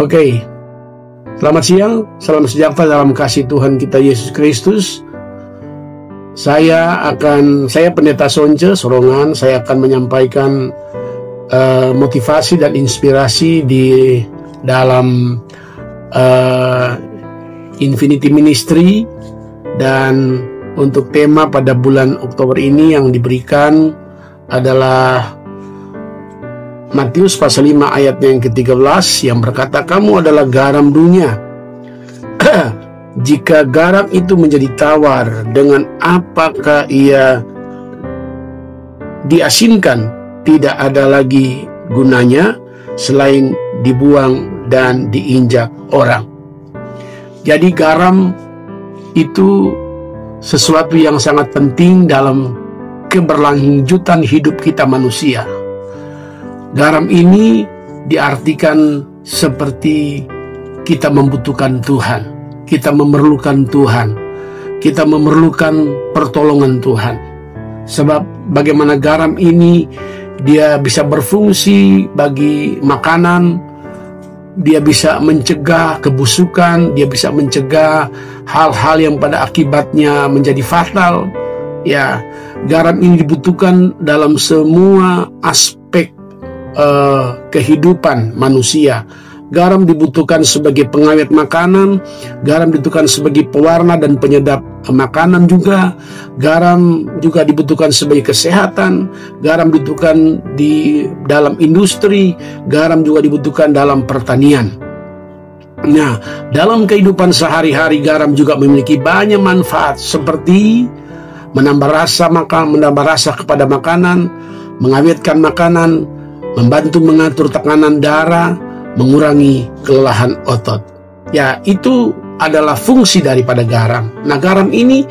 Oke, selamat siang, salam sejahtera dalam kasih Tuhan kita Yesus Kristus. Saya Pendeta Sonce Sorongan. Saya akan menyampaikan motivasi dan inspirasi di dalam Infinity Ministry, dan untuk tema pada bulan Oktober ini yang diberikan adalah Matius pasal 5 ayatnya yang ke-13 yang berkata, "Kamu adalah garam dunia. Jika garam itu menjadi tawar, dengan apakah ia diasinkan? Tidak ada lagi gunanya selain dibuang dan diinjak orang." Jadi garam itu sesuatu yang sangat penting dalam keberlanjutan hidup kita manusia. Garam ini diartikan seperti kita membutuhkan Tuhan, kita memerlukan Tuhan, kita memerlukan pertolongan Tuhan. Sebab bagaimana garam ini dia bisa berfungsi bagi makanan, dia bisa mencegah kebusukan, dia bisa mencegah hal-hal yang pada akibatnya menjadi fatal. Ya, garam ini dibutuhkan dalam semua aspek kehidupan manusia. Garam dibutuhkan sebagai pengawet makanan, garam dibutuhkan sebagai pewarna dan penyedap makanan juga. Garam juga dibutuhkan sebagai kesehatan, garam dibutuhkan di dalam industri, garam juga dibutuhkan dalam pertanian. Nah, dalam kehidupan sehari-hari garam juga memiliki banyak manfaat, seperti menambah rasa kepada makanan, mengawetkan makanan, membantu mengatur tekanan darah, mengurangi kelelahan otot. Ya, itu adalah fungsi daripada garam. Nah, garam ini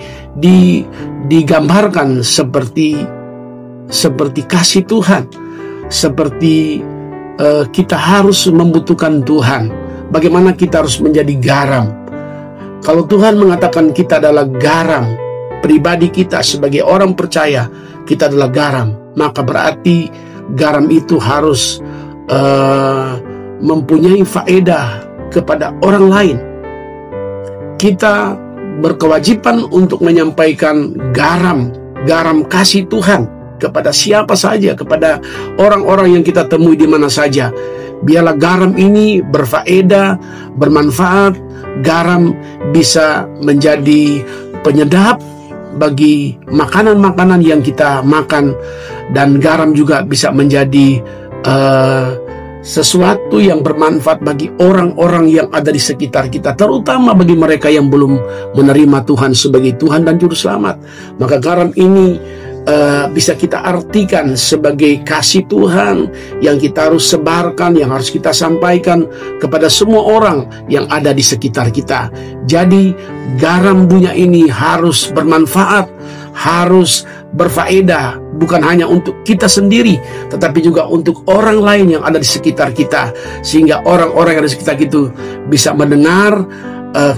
digambarkan seperti kasih Tuhan, seperti kita harus membutuhkan Tuhan. Bagaimana kita harus menjadi garam? Kalau Tuhan mengatakan kita adalah garam, pribadi kita sebagai orang percaya, kita adalah garam, maka berarti garam itu harus mempunyai faedah kepada orang lain. Kita berkewajiban untuk menyampaikan garam kasih Tuhan kepada siapa saja, kepada orang-orang yang kita temui di mana saja. Biarlah garam ini berfaedah, bermanfaat. Garam bisa menjadi penyedap bagi makanan-makanan yang kita makan, dan garam juga bisa menjadi sesuatu yang bermanfaat bagi orang-orang yang ada di sekitar kita, terutama bagi mereka yang belum menerima Tuhan sebagai Tuhan dan Juru Selamat. Maka garam ini bisa kita artikan sebagai kasih Tuhan yang kita harus sebarkan, yang harus kita sampaikan kepada semua orang yang ada di sekitar kita. Jadi garam dunia ini harus bermanfaat, harus berfaedah, bukan hanya untuk kita sendiri, tetapi juga untuk orang lain yang ada di sekitar kita, sehingga orang-orang yang ada di sekitar itu bisa mendengar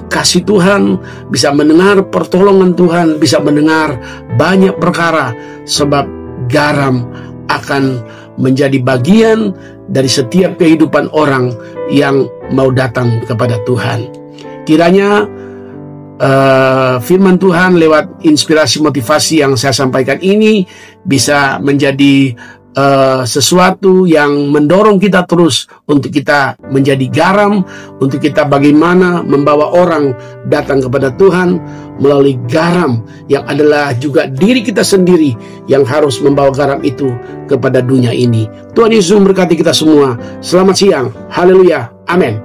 kasih Tuhan, bisa mendengar pertolongan Tuhan, bisa mendengar banyak perkara, sebab garam akan menjadi bagian dari setiap kehidupan orang yang mau datang kepada Tuhan. Kiranya firman Tuhan lewat inspirasi motivasi yang saya sampaikan ini bisa menjadi sesuatu yang mendorong kita terus untuk kita menjadi garam, untuk kita bagaimana membawa orang datang kepada Tuhan melalui garam yang adalah juga diri kita sendiri yang harus membawa garam itu kepada dunia ini. Tuhan Yesus memberkati kita semua. Selamat siang. Haleluya. Amin.